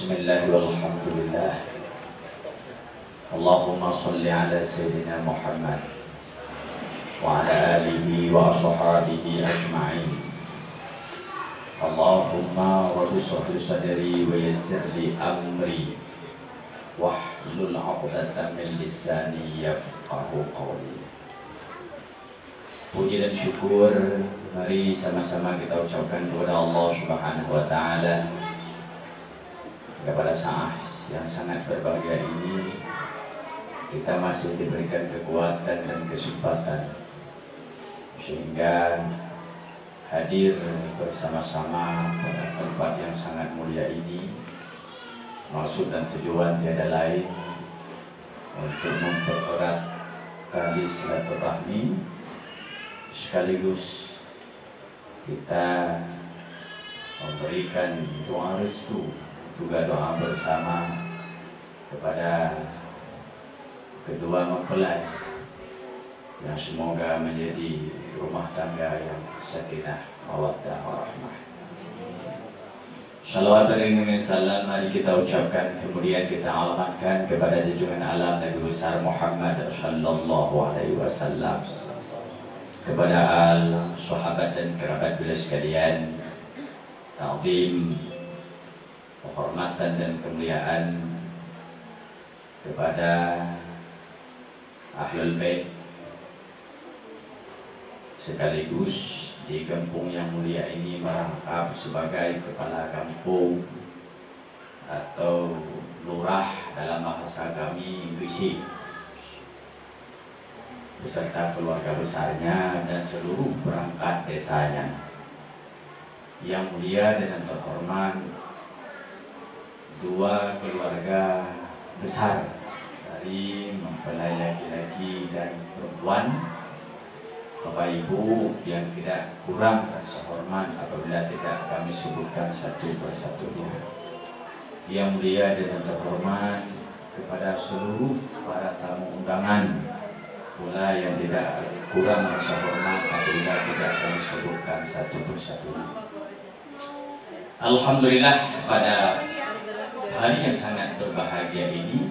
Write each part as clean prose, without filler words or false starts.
Bismillah walhamdulillah. Allahumma salli ala Sayyidina Muhammad wa ala alihi wa ashabihi ajma'in. Allahumma rabbi shrah li sadri wa yassir li amri wahlul 'uqdatam min lisani yafqahu qawli. Puji dan syukur mari sama-sama kita ucapkan kepada Allah Subhanahu wa taala. Pada saat yang sangat berbahagia ini kita masih diberikan kekuatan dan kesempatan sehingga hadir bersama-sama pada tempat yang sangat mulia ini. Maksud dan tujuan tiada lain untuk mempererat tali silaturahmi, sekaligus kita memberikan doa restu juga doa bersama kepada kedua mempelai yang semoga menjadi rumah tangga yang sakinah, mawaddah, warahmah. Shalawat beriringan salam mari kita ucapkan, kemudian kita alamatkan kepada junjungan alam Nabi besar Muhammad sallallahu alaihi wasallam, kepada al sahabat dan kerabat beliau sekalian. Ta'zim, penghormatan dan kemuliaan kepada Ahlul Bait, sekaligus di kampung yang mulia ini merangkap sebagai kepala kampung atau lurah dalam bahasa kami Inggris, beserta keluarga besarnya dan seluruh perangkat desanya. Yang mulia dan terhormat dua keluarga besar dari mempelai laki-laki dan perempuan, Bapak Ibu yang tidak kurang rasa hormat apabila tidak kami sebutkan satu persatunya. Yang mulia dan terhormat kepada seluruh para tamu undangan pula yang tidak kurang rasa hormat apabila tidak kami sebutkan satu persatunya. Alhamdulillah, pada hari yang sangat berbahagia ini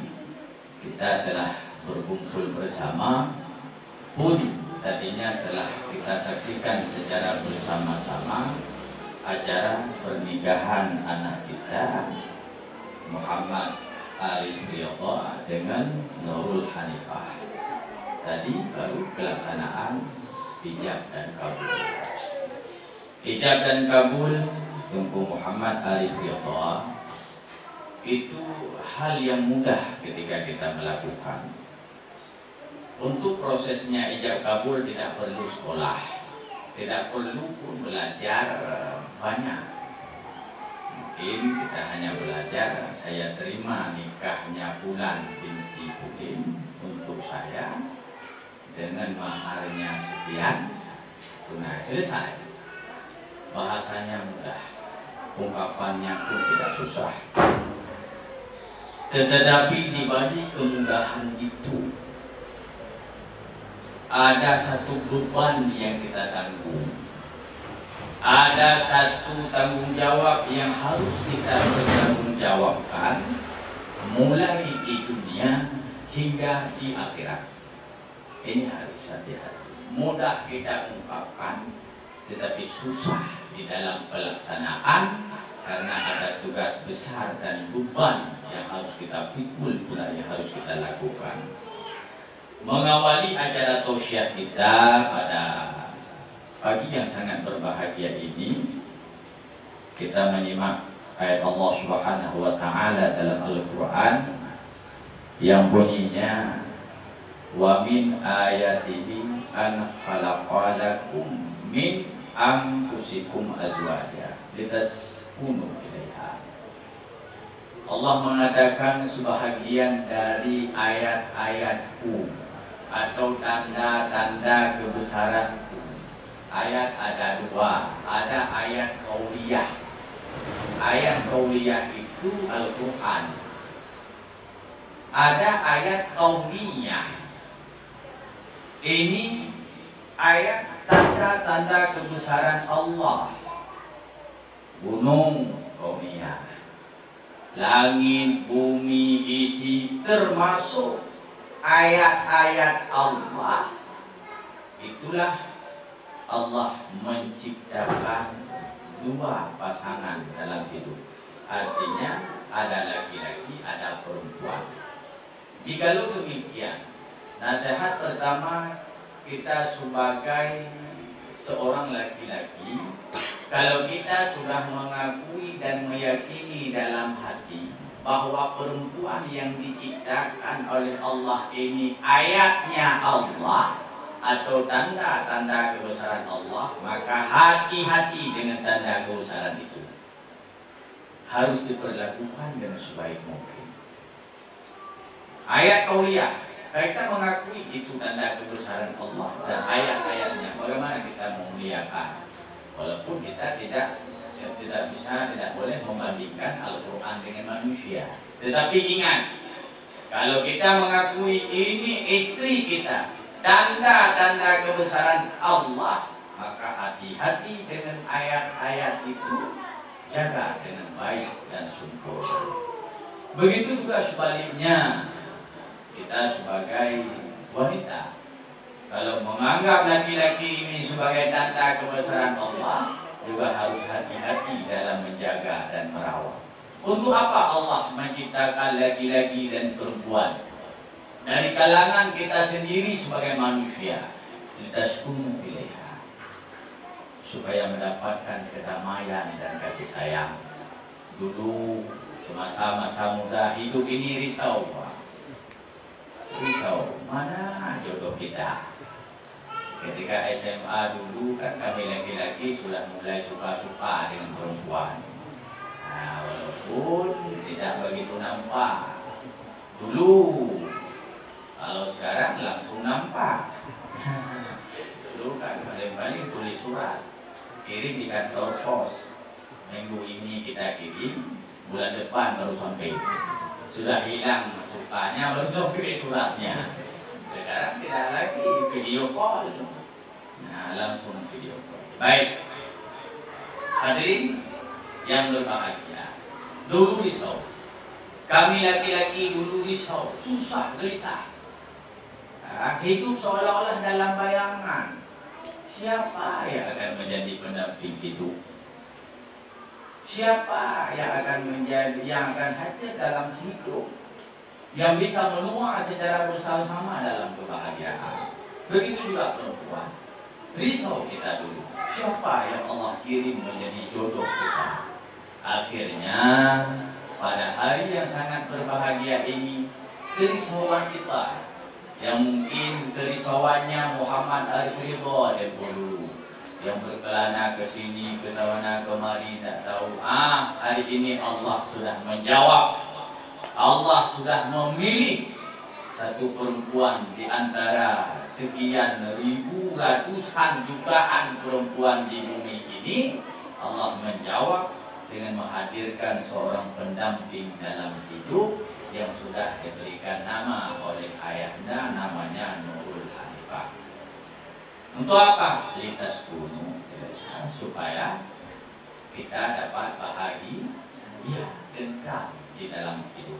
kita telah berkumpul bersama, pun tadinya telah kita saksikan secara bersama-sama acara pernikahan anak kita Muhammad Arif Riyadha dengan Nurul Hanifah. Tadi baru pelaksanaan ijab dan kabul. Ijab dan kabul Tunku Muhammad Arif Riyadha itu hal yang mudah ketika kita melakukan. Untuk prosesnya ijab kabul tidak perlu sekolah, tidak perlu pun belajar banyak. Mungkin kita hanya belajar, saya terima nikahnya Fulan binti Pudin untuk saya dengan maharnya sekian, tunai, selesai. Bahasanya mudah, ungkapannya pun tidak susah. Tetapi di balik kemudahan itu ada satu beban yang kita tanggung, ada satu tanggung jawab yang harus kita bertanggung jawabkan mulai di dunia hingga di akhirat. Ini harus hati-hati. Mudah kita ungkapkan, tetapi susah di dalam pelaksanaan karena ada tugas besar dan beban yang harus kita pikul pula, yang harus kita lakukan. Mengawali acara tausiah kita pada pagi yang sangat berbahagia ini, kita menyimak ayat Allah Subhanahu wa taala dalam Al-Qur'an yang bunyinya, wa min ayatihi an khalaqalakum min anfusikum azwaja litaskunu ilaiha. Allah mengatakan sebahagian dari ayat-ayatku atau tanda-tanda kebesaranku. Ayat ada dua, ada ayat qauliyah. Ayat qauliyah itu Al-Quran. Ada ayat qauliyah. Ini ayat tanda-tanda kebesaran Allah. Gunung qauliyah, langit, bumi, isi, termasuk ayat-ayat Allah. Itulah Allah menciptakan dua pasangan dalam hidup. Artinya ada laki-laki, ada perempuan. Jikalau demikian, nasihat pertama kita sebagai seorang laki-laki, kalau kita sudah mengakui dan meyakini dalam hati bahwa perempuan yang diciptakan oleh Allah ini ayatnya Allah atau tanda-tanda kebesaran Allah, maka hati-hati dengan tanda kebesaran itu. Harus diperlakukan dengan sebaik mungkin. Ayat qauliyah, kita mengakui itu tanda kebesaran Allah dan ayat-ayatnya. Bagaimana kita memuliakan? Walaupun kita tidak boleh membandingkan Al-Quran dengan manusia. Tetapi ingat, kalau kita mengakui ini istri kita, tanda-tanda kebesaran Allah, maka hati-hati dengan ayat-ayat itu, jaga dengan baik dan sempurna. Begitu juga sebaliknya, kita sebagai wanita, kalau menganggap laki-laki ini sebagai tanda kebesaran Allah, juga harus hati-hati dalam menjaga dan merawat. Untuk apa Allah menciptakan laki-laki dan perempuan? Dari kalangan kita sendiri sebagai manusia, litaskunu ilaiha, supaya mendapatkan kedamaian dan kasih sayang. Dulu semasa-masa muda hidup ini risau, mana jodoh kita. Ketika SMA dulu kan kami laki-laki sudah mulai suka-suka dengan perempuan. Nah, walaupun tidak begitu nampak dulu, kalau sekarang langsung nampak. Dulu kan paling-paling tulis surat, kirim di kantor pos. Minggu ini kita kirim, bulan depan baru sampai. Sudah hilang sukanya, baru sampai suratnya. Sekarang tidak lagi video call. Nah, langsung video call. Baik, hadirin yang berbahagia, dulu risau. Kami laki-laki dulu risau, susah, gelisah. Hidup seolah-olah dalam bayangan. Siapa yang akan menjadi pendamping hidup? Siapa yang akan hadir dalam hidup, yang bisa menua secara bersama-sama dalam kebahagiaan? Begitu juga perempuan. Risau kita dulu, siapa yang Allah kirim menjadi jodoh kita? Akhirnya pada hari yang sangat berbahagia ini, kerisauan kita, yang mungkin kerisauannya Muhammad Arif Ridho dulu, yang berkelana ke sini, ke sana, kemari, tak tahu. Hari ini Allah sudah menjawab. Allah sudah memilih satu perempuan di antara sekian ribu, ratusan, jutaan perempuan di bumi ini. Allah menjawab dengan menghadirkan seorang pendamping dalam hidup yang sudah diberikan nama oleh ayahnya, namanya Nurul Hanifah. Untuk apa? Lintas gunung, supaya kita dapat bahagia tentram di dalam hidup.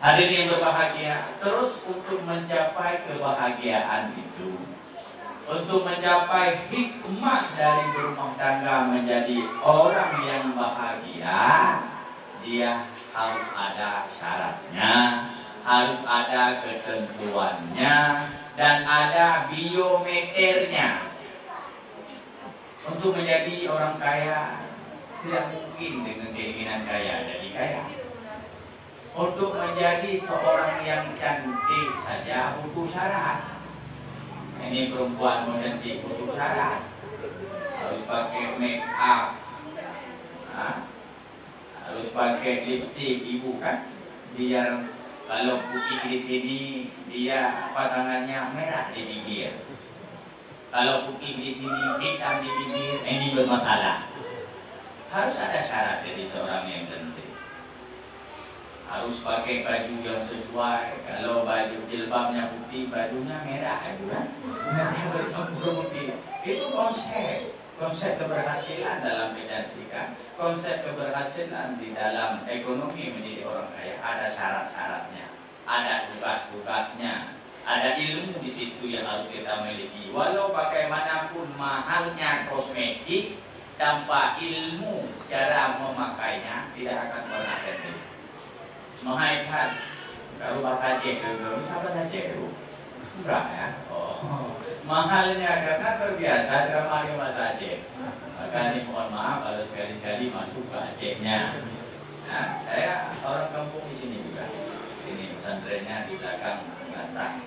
Hadirin yang berbahagia, terus untuk mencapai kebahagiaan itu, untuk mencapai hikmah dari berumah tangga menjadi orang yang bahagia, dia harus ada syaratnya, harus ada ketentuannya, dan ada biometernya. Untuk menjadi orang kaya, tidak mungkin dengan keinginan kaya jadi kaya. Untuk menjadi seorang yang cantik saja butuh syarat. Ini perempuan mau cantik butuh syarat, harus pakai make up, harus pakai lipstick, ibu kan, biar kalau putih di sini dia pasangannya merah di bibir. Kalau putih di sini hitam di bibir, ini bermasalah. Harus ada syarat dari seorang yang cantik. Harus pakai baju yang sesuai. Kalau baju jilbabnya putih, bajunya merah, kan? Merah bercampur putih. Itu konsep Konsep keberhasilan dalam kecantikan, konsep keberhasilan di dalam ekonomi menjadi orang kaya ada syarat-syaratnya, ada tugas-tugasnya, ada ilmu di situ yang harus kita miliki. Walau bagaimanapun mahalnya kosmetik, tanpa ilmu cara memakainya tidak akan pernah terjadi. Mahaikan kalau bahasa Aceh, siapa Aceh itu? Enggak ya? Oh, mahalnya karena terbiasa ceramah di bahasa Aceh. Maka ini mohon maaf kalau sekali-sekali masuk ke Acehnya. Nah, saya orang kampung di sini juga. Ini pesantrennya di belakang Menasah.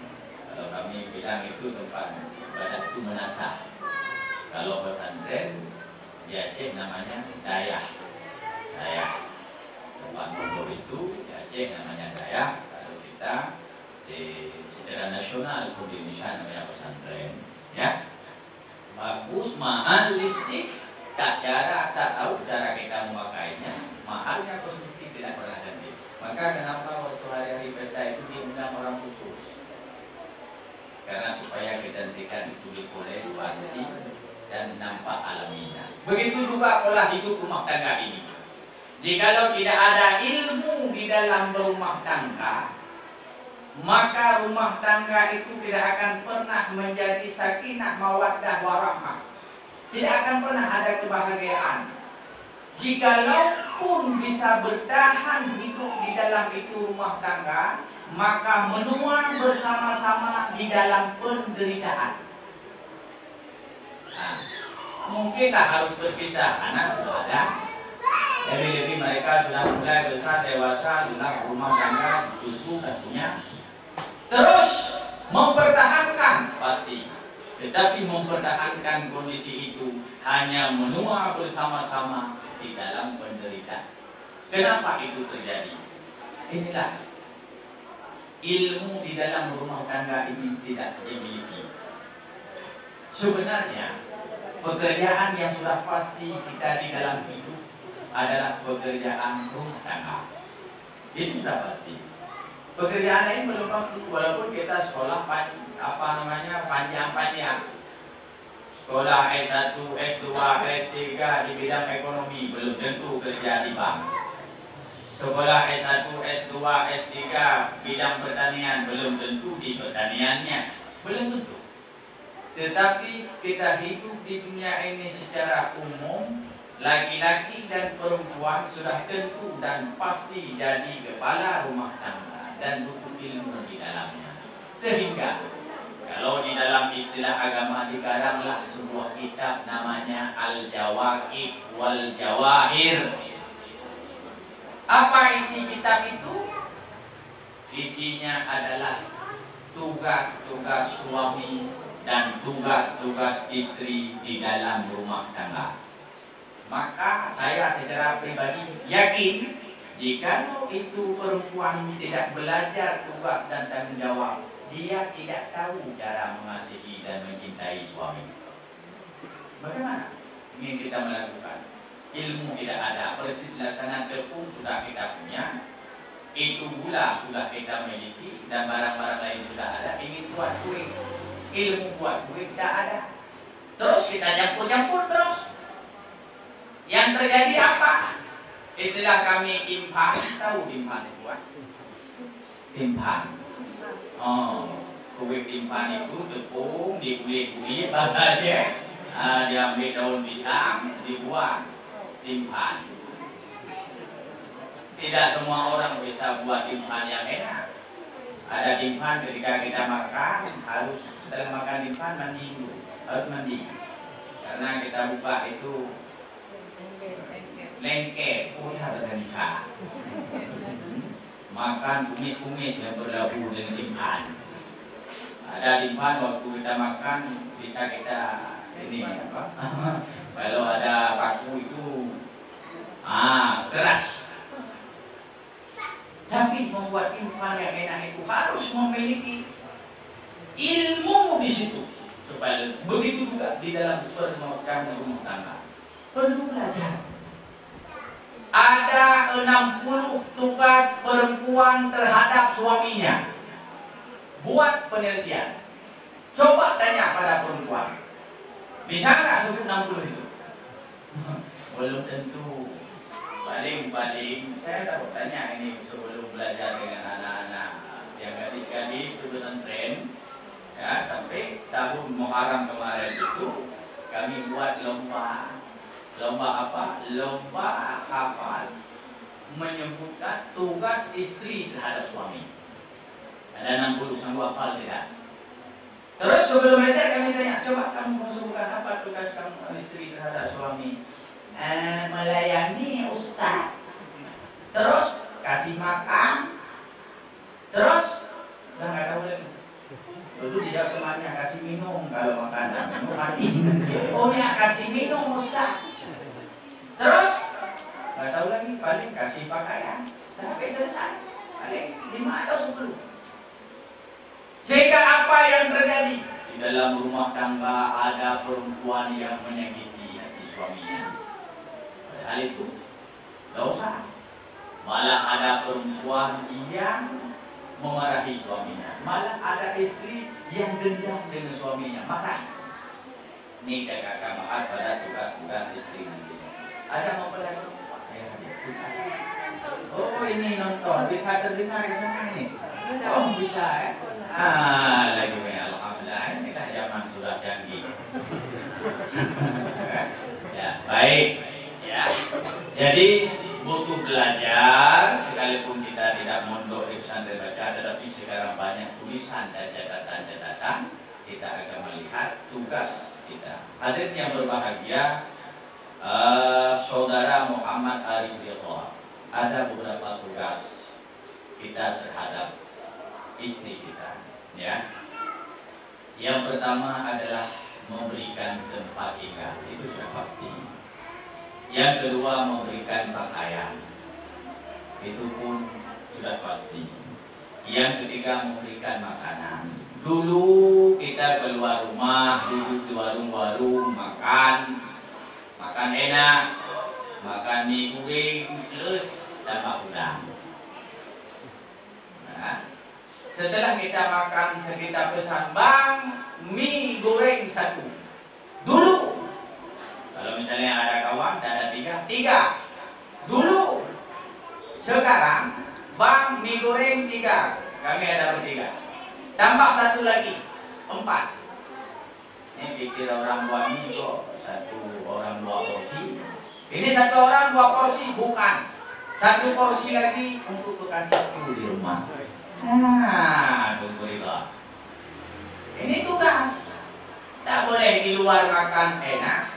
Kalau kami bilang itu tempat ibadah itu Menasah. Kalau pesantren di Aceh namanya Dayah. Dayah. Tempat pondok itu di Aceh namanya Dayah. Kalau kita secara nasional pun di Indonesia namanya pesantren, ya. Bagus, mahal lipstik, tak tahu cara kita memakainya, mahalnya kosmetik tidak pernah cantik. Maka kenapa waktu hari-hari pesta itu diundang orang khusus? Karena supaya kecantikan itu dipoles pasti dan nampak alamiah. Begitu juga pola hidup rumah tangga ini. Jikalau tidak ada ilmu di dalam berumah tangga, maka rumah tangga itu tidak akan pernah menjadi sakinah mawaddah warahmah. Tidak akan pernah ada kebahagiaan. Jikalau pun bisa bertahan hidup di dalam itu rumah tangga, maka menua bersama-sama di dalam penderitaan. Nah, mungkinlah harus berpisah, anak sudah ada, tapi lebih mereka sudah mulai besar, dewasa, sudah rumah tangga, cucu dan punya. Terus mempertahankan pasti, tetapi mempertahankan kondisi itu hanya menua bersama-sama di dalam penderitaan. Kenapa itu terjadi? Inilah ilmu di dalam rumah tangga ini tidak dimiliki. Sebenarnya pekerjaan yang sudah pasti kita di dalam hidup adalah pekerjaan rumah tangga. Itu sudah pasti. Pekerjaan lain belum pasti, walaupun kita sekolah panjang-panjang. Sekolah S1, S2, S3 di bidang ekonomi belum tentu kerja di bank. Sekolah S1, S2, S3 bidang pertanian belum tentu di pertaniannya, belum tentu. Tetapi kita hidup di dunia ini secara umum, laki-laki dan perempuan sudah tentu dan pasti jadi kepala rumah tangga dan butuh ilmu di dalamnya. Sehingga kalau di dalam istilah agama digaranglah sebuah kitab namanya Al-Jawaqib wal Jawahir. Apa isi kitab itu? Isinya adalah tugas-tugas suami dan tugas-tugas istri di dalam rumah tangga. Maka saya secara pribadi yakin jika itu perempuan tidak belajar tugas dan tanggung jawab, dia tidak tahu cara mengasihi dan mencintai suami. Bagaimana ingin kita melakukan? Ilmu tidak ada, persis laksana tepung sudah kita punya, itu gula sudah kita miliki, dan barang-barang lain sudah ada. Ingin buat kue, ilmu buat kue tidak ada. Terus kita campur-campur terus. Yang terjadi apa? Istilah kami timpan, tahu timpan itu kan? Timpan. Oh, kue timpan itu tepung, dikulit-kulit, apa aja. Diambil daun pisang, dibuat timpan. Tidak semua orang bisa buat timpan yang enak. Ada timpan ketika kita makan, harus setelah makan timpan mandi dulu, harus mandi. Karena kita buka itu lengket, bahasa Indonesia. Makan kumis-kumis yang berlabuh dengan timpan. Ada timpan waktu kita makan bisa kita ini apa? Kalau ada paku itu keras. Tapi membuat timpan yang enak itu harus memiliki ilmu di situ. Supaya begitu juga di dalam perumahan rumah tangga. Perlu belajar. Ada 60 tugas perempuan terhadap suaminya. Buat penelitian. Coba tanya pada perempuan. Bisa nggak sebut 60 itu? belum tentu. Paling saya tahu tanya ini sebelum belajar dengan anak-anak yang gadis-gadis itu pesantren, ya, sampai tahun Muharram kemarin itu kami buat lomba apa? Lomba hafal menyebutkan tugas istri terhadap suami. Ada 60 sanggup hafal tidak? Terus sebelum belajar kami tanya, coba kamu mau sebutkan apa tugas kamu istri terhadap suami? Melayani ustaz, terus kasih makan, terus nggak tahu lagi. Dulu dia kemarin kasih minum, kalau makan minum mati. Oh ya kasih minum ustaz. Terus nggak tahu lagi, paling kasih pakaian. Sampai selesai, paling 5 atau 10. Sehingga apa yang terjadi di dalam rumah tangga ada perempuan yang menyakiti hati suaminya. Hal itu dosa. Malah ada perempuan yang memarahi suaminya. Malah ada istri yang dendam dengan suaminya, marah. Ini kakak bahas pada tugas-tugas istri nanti. Ada mempelai perempuan. Oh ini nonton, bisa terdengar ke sana ini. Oh bisa ya. Lagi alhamdulillah, inilah zaman sudah canggih. Ya baik. Ya. Jadi butuh belajar, sekalipun kita tidak mondok di pesantren baca, tetapi sekarang banyak tulisan dan catatan-catatan, kita akan melihat tugas kita. Hadirin yang berbahagia, saudara Muhammad Arif Ridho, ada beberapa tugas kita terhadap istri kita, ya. Yang pertama adalah memberikan tempat tinggal, itu sudah pasti. Yang kedua memberikan pakaian, itu pun sudah pasti. Yang ketiga memberikan makanan. Dulu kita keluar rumah, duduk di warung-warung, makan enak, makan mie goreng plus tambah udang. Nah, setelah kita makan, kita pesan, bang mie goreng 1. Dulu kalau misalnya ada kawan, ada 3 dulu. Sekarang bang mie goreng 3, kami ada bertiga, tambah 1 lagi 4. Ini pikir orang buat mie kok 1 orang 2 porsi. Ini 1 orang 2 porsi, bukan 1 porsi lagi untuk kekasihku di rumah. Nah, tunggu itu. Ini tugas. Tak boleh di luar makan enak,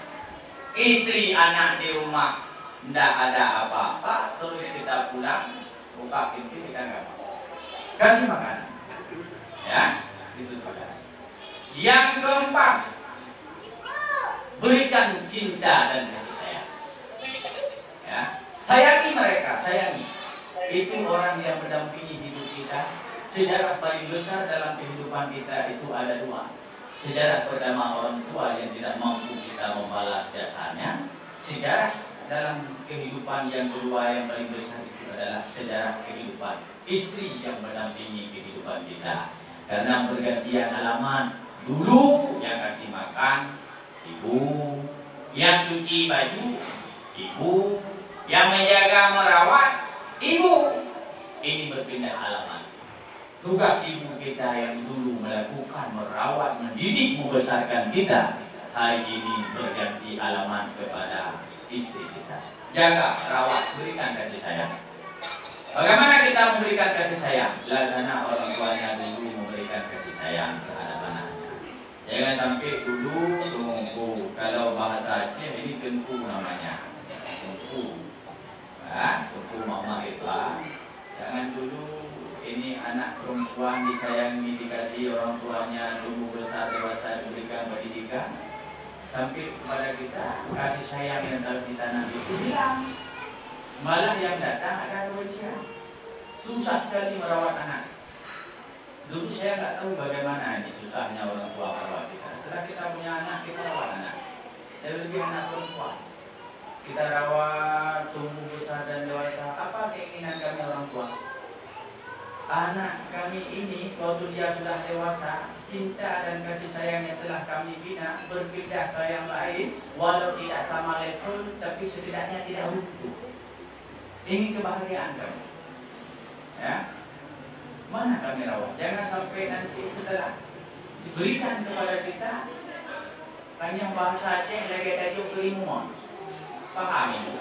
istri anak di rumah tidak ada apa-apa, terus kita pulang buka pintu kita nggak mau kasih makan, ya itu tugas. Yang keempat, berikan cinta dan kasih sayang, ya. Sayangi mereka, sayangi. Itu orang yang mendampingi hidup kita. Sejarah paling besar dalam kehidupan kita itu ada 2. Sejarah pertama orang tua yang tidak mampu kita membalas jasanya. Sejarah dalam kehidupan yang kedua yang paling besar itu adalah sejarah kehidupan istri yang mendampingi kehidupan kita. Karena bergantian alamat. Dulu yang kasih makan ibu, yang cuci baju ibu, yang menjaga merawat ibu. Ini berpindah alamat. Tugas ibu kita yang dulu melakukan, merawat, mendidik, membesarkan kita, hari ini berganti alamat kepada istri kita. Jaga, rawat, berikan kasih sayang. Bagaimana kita memberikan kasih sayang? Laksana orang tuanya dulu memberikan kasih sayang terhadap anaknya. Jangan sampai dulu tunggu, kalau bahasa Aceh ini tengku namanya. Tengku. Tengku mama itu. Jangan dulu ini anak perempuan disayangi, dikasih orang tuanya, tumbuh besar, dewasa, diberikan pendidikan, sampai kepada kita kasih sayang yang telah ditanam itu hilang. Malah yang datang ada kebencian. Susah sekali merawat anak. Dulu saya nggak tahu bagaimana ini susahnya orang tua merawat kita. Setelah kita punya anak, kita rawat anak. Lebih anak perempuan. Kita rawat, tumbuh besar dan dewasa. Apa keinginan kami orang tua? anak kami ini waktu dia sudah dewasa, cinta dan kasih sayang yang telah kami bina berpindah ke yang lain, walau tidak sama level, tapi setidaknya tidak runtuh. Ini kebahagiaan kami. Ya, mana kami rawat? Jangan sampai nanti setelah diberikan kepada kita hanya bahasa Aceh lagi tajuk kerimuan. Paham ini?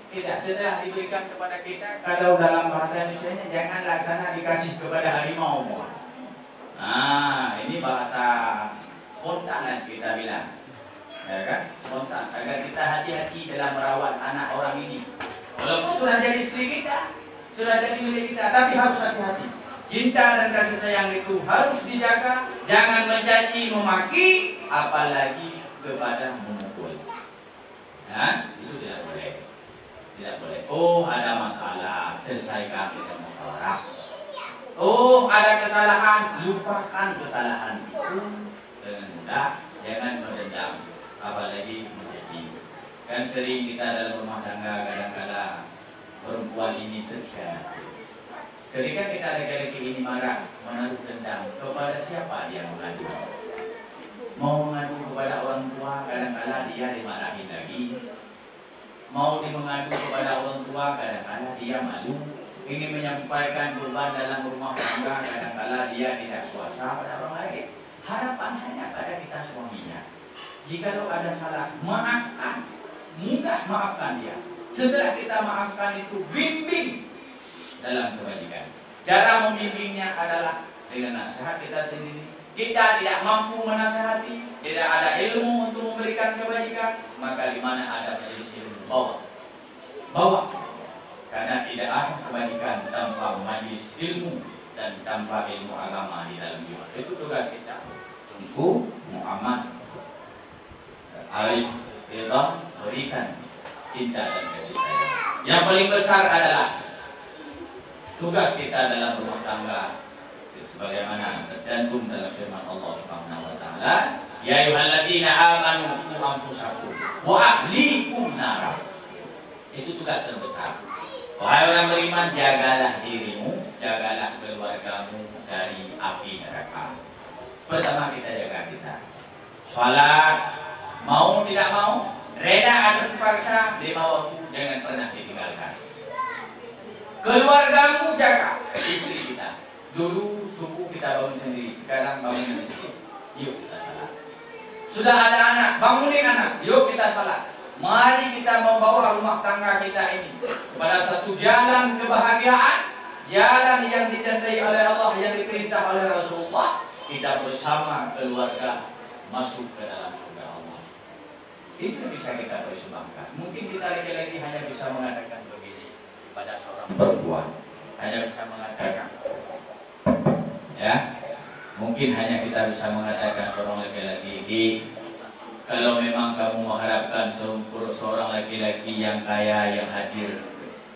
Tidak, setelah diberikan kepada kita, kalau dalam bahasa Indonesia jangan laksana dikasih kepada harimau. Nah, ini bahasa spontan kita bilang, ya kan? Spontan, agar kita hati-hati dalam merawat anak orang ini. Walaupun sudah jadi istri kita, sudah jadi milik kita, tapi harus hati-hati. Cinta dan kasih sayang itu harus dijaga, jangan mencaci, memaki, apalagi kepada memukul. Nah, itu tidak boleh. Tidak boleh. Oh, ada masalah, selesaikan dengan musyawarah. Oh, ada kesalahan, lupakan kesalahan itu dengan mudah. Jangan mendendam, apalagi mencaci. Kan sering kita dalam rumah tangga kadang-kadang perempuan ini terkhianati. Ketika kita laki-laki ini marah, menaruh dendam, kepada siapa dia mengadu? Mau mengadu kepada orang tua, kadang-kadang dia dimarahin lagi. Mau mengadu kepada orang tua, kadang-kadang dia malu. Ingin menyampaikan beban dalam rumah tangga, kadang-kadang dia tidak kuasa pada orang lain. Harapan hanya pada kita suaminya. Jikalau ada salah, maafkan. Mudah maafkan dia. Setelah kita maafkan itu, bimbing dalam kebajikan. Cara membimbingnya adalah dengan nasihat kita sendiri. Kita tidak mampu menasihati, tidak ada ilmu untuk memberikan kebajikan, maka di mana ada majelis ilmu, bawa. Karena tidak ada kebajikan tanpa majelis ilmu dan tanpa ilmu agama di dalam jiwa. Itu tugas kita. Tunggu Muhammad Arif Ridha berikan cinta dan kasih sayang. Yang paling besar adalah tugas kita dalam rumah tangga, sebagaimana tercantum dalam firman Allah Subhanahu wa taala, ya ayyuhalladzina amanu qu anfusakum wa ahlikum nar. Itu tugas terbesar. Wahai orang beriman, jagalah dirimu, jagalah keluargamu dari api neraka. Pertama kita jaga kita. Salat, mau tidak mau, reda atau terpaksa, 5 waktu jangan pernah ditinggalkan. Keluargamu jaga, istri kita. Dulu subuh kita bangun sendiri, sekarang bangun istri. Yuk kita salat. Sudah ada anak, bangunin anak. Yuk kita salat. Mari kita membawa rumah tangga kita ini kepada satu jalan kebahagiaan, jalan yang dicintai oleh Allah, yang diperintah oleh Rasulullah. Kita bersama keluarga masuk ke dalam surga Allah. Itu bisa kita persembahkan. Mungkin kita lagi-lagi hanya bisa mengatakan begini pada seorang perempuan, hanya bisa mengatakan, ya, mungkin hanya kita bisa mengatakan seorang laki-laki, kalau memang kamu mengharapkan seorang laki-laki yang kaya yang hadir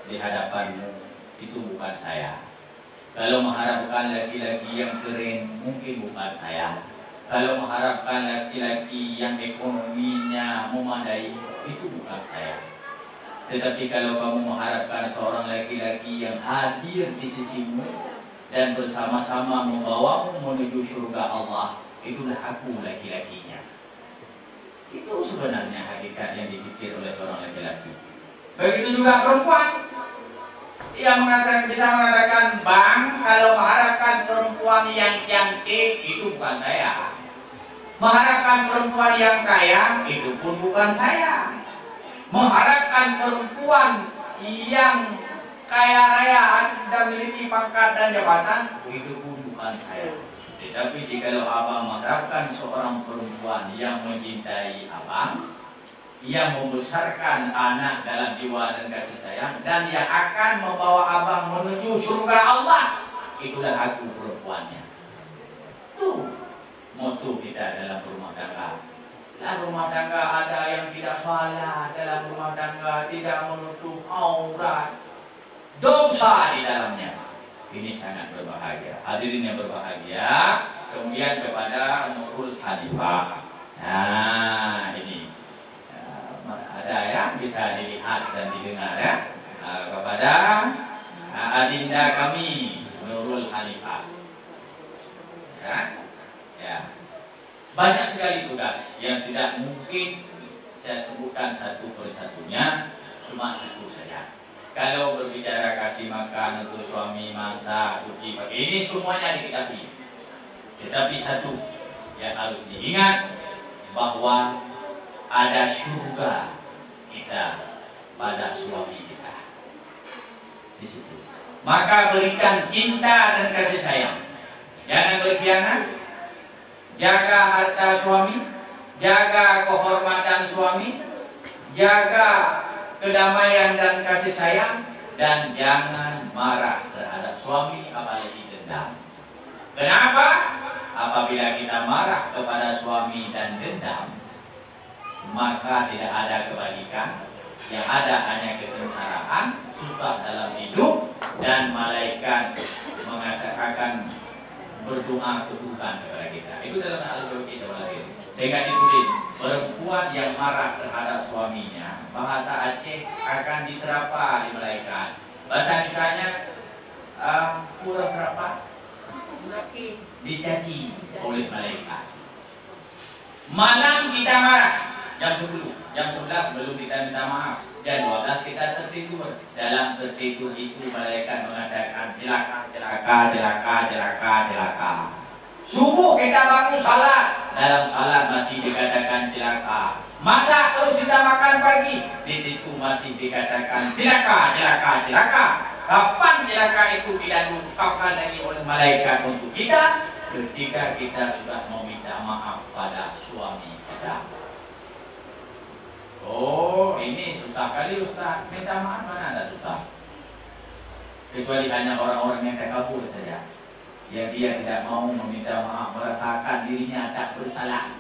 di hadapanmu, itu bukan saya. Kalau mengharapkan laki-laki yang keren, mungkin bukan saya. Kalau mengharapkan laki-laki yang ekonominya memadai, itu bukan saya. Tetapi kalau kamu mengharapkan seorang laki-laki yang hadir di sisimu dan bersama-sama membawamu menuju surga Allah, itulah aku laki-lakinya. Itu sebenarnya hakikat yang dipikir oleh seorang laki-laki. Begitu juga perempuan. Ia bisa mengatakan, bang, kalau mengharapkan perempuan yang cantik, itu bukan saya. Mengharapkan perempuan yang kaya, itu pun bukan saya. Mengharapkan perempuan yang kaya raya dan memiliki pangkat dan jabatan, itu pun bukan saya. Tetapi jikalau abang mengharapkan seorang perempuan yang mencintai abang, yang membesarkan anak dalam jiwa dan kasih sayang, dan yang akan membawa abang menuju surga Allah, itulah aku perempuannya. Itu moto kita dalam rumah tangga. Dalam rumah tangga ada yang tidak salah, dalam rumah tangga tidak menutup aurat, dosa di dalamnya. Ini sangat berbahagia. Hadirin yang berbahagia. Kemudian kepada Nurul Khalifah. Nah, ini ada ya, bisa dilihat dan didengar ya. Kepada adinda kami khalifah. Ya. Banyak sekali tugas yang tidak mungkin saya sebutkan satu persatunya, cuma satu saja. Kalau berbicara kasih makan untuk suami, masak, cuci, pakai, ini semuanya diketahui. Tetapi satu yang harus diingat, bahwa ada surga kita pada suami kita. Di situ. Maka berikan cinta dan kasih sayang. Jangan berkhianat. Jaga harta suami, jaga kehormatan suami, jaga kedamaian dan kasih sayang, dan jangan marah terhadap suami, apalagi dendam. Kenapa? Apabila kita marah kepada suami dan dendam, maka tidak ada kebaikan, yang ada hanya kesengsaraan, susah dalam hidup, dan malaikat mengatakan berdoa keburukan kepada kita. Itu dalam Al-Quran kita lahir. Sehingga ditulis, perempuan yang marah terhadap suaminya, bahasa Aceh akan diserapa di malaikat. Bahasa Indonesianya pura serapa, dicaci oleh malaikat. Malam kita marah, jam 10, jam 11 belum kita minta maaf, jam 12 kita tertidur. Dalam tertidur itu malaikat mengatakan celaka, celaka, celaka, celaka, celaka. Subuh kita bangun salat, dalam salat masih dikatakan celaka. Masa terus kita makan pagi, di situ masih dikatakan celaka, celaka, celaka. Kapan celaka itu tidak diungkapkan lagi oleh malaikat untuk kita? Ketika kita sudah meminta maaf pada suami kita. Oh, ini susah kali Ustaz. Minta maaf mana ada susah? Kecuali hanya orang-orang yang takabur saja, yang dia tidak mau meminta maaf, merasakan dirinya tak bersalah.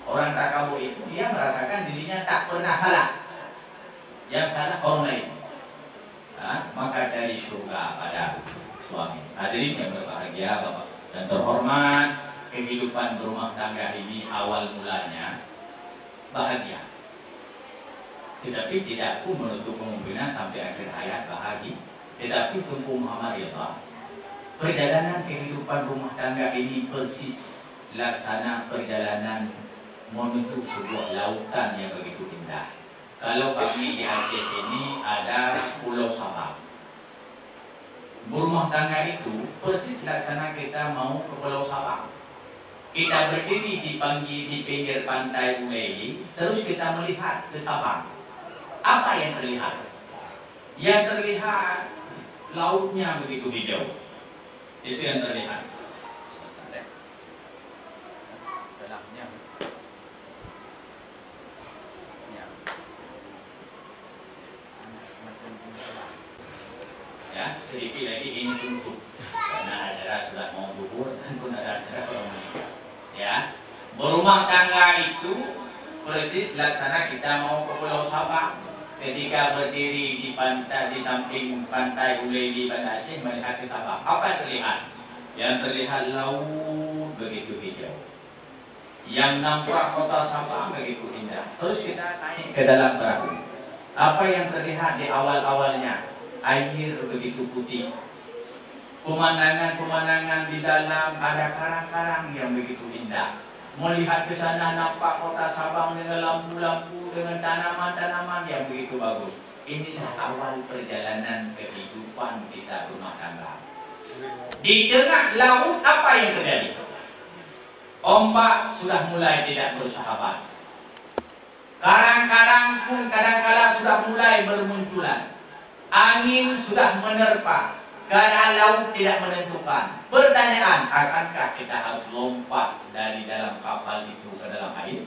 Orang takabur itu dia merasakan dirinya tak pernah salah, yang salah orang lain. Maka cari surga pada suami. Hadirin yang berbahagia, Bapak dan terhormat, kehidupan berumah tangga ini awal mulanya bahagia, tetapi tidak pun menutup kemungkinan sampai akhir hayat bahagia. Tetapi tunggu Muhammadillah, perjalanan kehidupan rumah tangga ini persis laksana perjalanan menuju sebuah lautan yang begitu indah. Kalau kami di Aceh ini ada Pulau Sabang, berumah tangga itu persis laksana kita mau ke Pulau Sabang. Kita berdiri di pinggir pantai Uleli, terus kita melihat ke Sabang. Apa yang terlihat? Yang terlihat lautnya begitu hijau. Itu yang terlihat. Dalamnya. Ya, sedikit lagi ini tutup karena acara sudah mau gugur dan pun ada acara orang menikah. Ya, berumah tangga itu persis laksana kita mau ke Pulau Sabang. Ketika berdiri di pantai, di samping pantai Uleli Banda Aceh melihat ke Sabang, apa yang terlihat? Yang terlihat laut begitu hijau, yang nampak kota Sabang begitu indah. Terus kita naik ke dalam perahu. Apa yang terlihat di awal-awalnya? Air begitu putih, pemandangan-pemandangan di dalam, ada karang-karang yang begitu indah. Melihat ke sana nampak kota Sabang dengan lampu-lampu, dengan tanaman-tanaman yang begitu bagus. Inilah awal perjalanan kehidupan kita rumah tangga. Di tengah laut apa yang terjadi? Ombak sudah mulai tidak bersahabat. Karang-karang pun kadang-kadang sudah mulai bermunculan. Angin sudah menerpa, keadaan laut tidak menentukan. Pertanyaan, akankah kita harus lompat dari dalam kapal itu ke dalam air?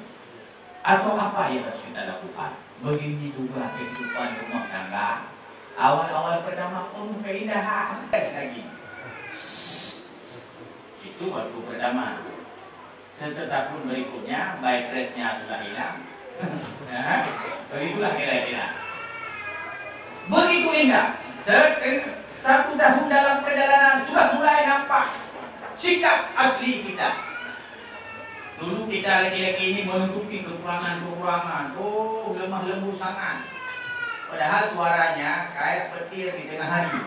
Atau apa yang harus kita lakukan? Begini juga kehidupan rumah tangga. Awal-awal pertama pun keindahan. Lagi. Itu waktu pertama. Setelah tahun berikutnya, baik dressnya sudah hilang. Begitulah kira-kira. Begitu indah. Satu tahun dalam perjalanan sudah mulai nampak sikap asli kita. Dulu kita laki-laki ini menutupi kekurangan-kekurangan. Oh, lemah lembut sangat. Padahal suaranya kayak petir di tengah hari.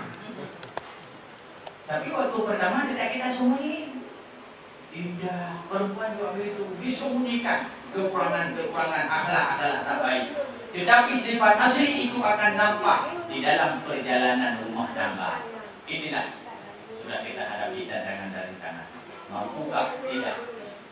Tapi waktu pertama tidak kita sembunyiin. Indah, perempuan juga begitu, disembunyikan kekurangan-kekurangan akhlak-akhlak tak baik. Tetapi sifat asli itu akan nampak di dalam perjalanan rumah tangga. Inilah sudah kita hadapi tantangan dari tangan. Mampukah tidak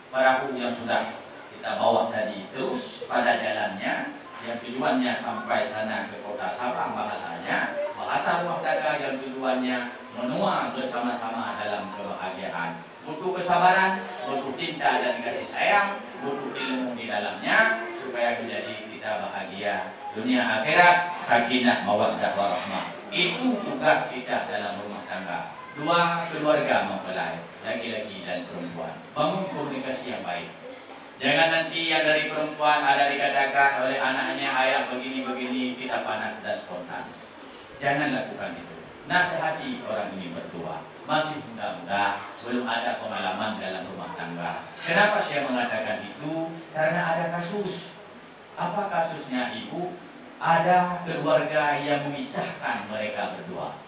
perahu yang sudah kita bawa tadi terus pada jalannya, yang tujuannya sampai sana ke kota Sabang, bahasanya bahasa rumah tangga yang tujuannya menua bersama-sama dalam kebahagiaan. Butuh kesabaran, butuh cinta dan kasih sayang, butuh ilmu di dalamnya supaya menjadi kita bahagia dunia akhirat, sakinah mawaddah warahmah. Itu tugas kita dalam rumah tangga. Dua keluarga mempelai, laki-laki dan perempuan, bangun komunikasi yang baik. Jangan nanti yang dari perempuan ada dikatakan oleh anaknya, ayah begini-begini, kita panas dan spontan. Jangan lakukan itu. Nasihati orang ini berdua. Masih muda-muda, belum ada pengalaman dalam rumah tangga. Kenapa saya mengatakan itu? Karena ada kasus. Apa kasusnya, Ibu? Ada keluarga yang memisahkan mereka berdua.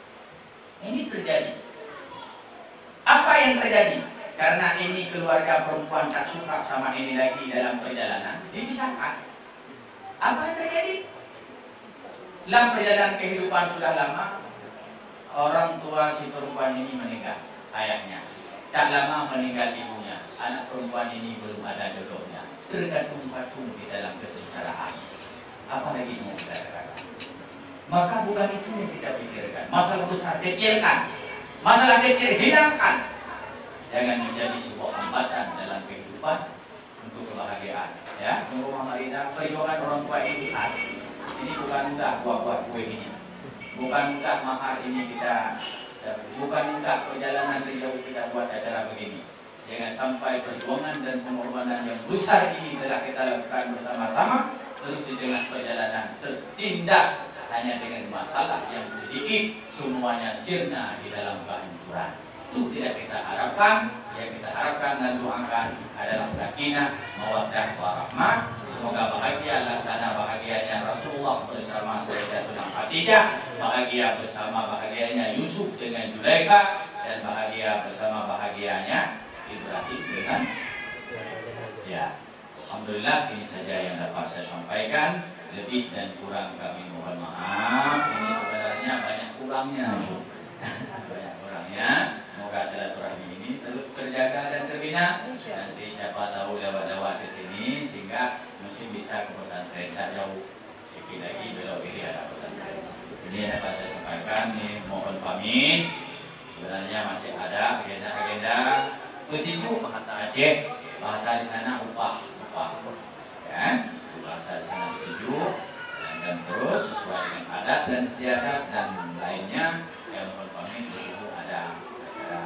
Ini terjadi. Apa yang terjadi? Karena ini keluarga perempuan tak suka sama ini lagi dalam perjalanan, dipisahkan. Apa yang terjadi? Dalam perjalanan kehidupan sudah lama, orang tua si perempuan ini meninggal, ayahnya. Tak lama meninggal ibunya. Anak perempuan ini belum ada jodohnya, tergantung-gantung di dalam kesengsaraan. Apa lagi mau kita katakan? Maka bukan itu yang kita pikirkan. Masalah besar kecilkan, masalah kecil hilangkan. Jangan menjadi sebuah hambatan dalam kehidupan untuk kebahagiaan. Ya, untuk Muhammadiyah, perjuangan orang tua ini besar. Ini bukan mudah buat kue ini. Bukan mudah mahar ini kita, bukan mudah perjalanan jauh kita buat acara begini. Jangan sampai perjuangan dan pengorbanan yang besar ini telah kita lakukan bersama-sama, terus di tengah perjalanan tertindas hanya dengan masalah yang sedikit, semuanya sirna di dalam kehancuran. Itu tidak kita harapkan. Yang kita harapkan dan doakan adalah sakinah, mawaddah warahmah. Semoga bahagia laksana bahagianya Rasulullah bersama Sayyidatuna Khadijah, bahagia bersama bahagianya Yusuf dengan Zulaikha, dan bahagia bersama bahagianya Ibrahim dengan, ya. Alhamdulillah, ini saja yang dapat saya sampaikan. Lebih dan kurang kami mohon maaf. Ini sebenarnya banyak kurangnya, banyak kurangnya. Semoga silaturahmi ini terus terjaga dan terbina. Nanti siapa tahu lewat-lewat ke sini sehingga mungkin bisa ke pesantren. Tak jauh, sedikit lagi belok kiri ada pesantren. Ini yang dapat saya sampaikan. Nih, mohon pamit. Sebenarnya masih ada agenda-agenda Pesidu bahasa Aceh, bahasa di sana upah, ya. Bahasa di sana Pesidu, dan terus sesuai dengan adat dan istiadat dan lainnya. Saya mohon pamit dulu ada acara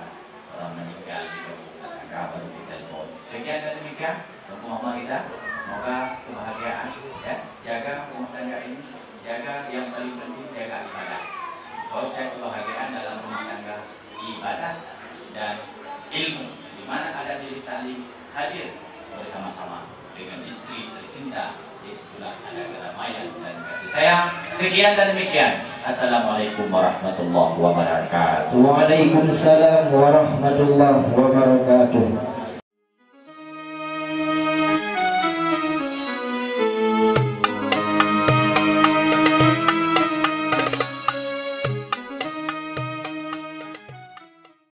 orang meninggal di tetangga baru kita telepon. Sekian dan demikian untuk Muhammad kita. Semoga kebahagiaan, ya. Jaga rumah tangga ini, jaga yang paling penting, jaga ibadah. Kalau saya kebahagiaan dalam rumah tangga, ibadah dan ilmu, di mana ada majelis taklim hadir bersama-sama dengan istri tercinta, disitulah ada keramaian dan kasih sayang. Sekian dan demikian. Assalamualaikum warahmatullahi wabarakatuh. Waalaikumsalam warahmatullahi wabarakatuh.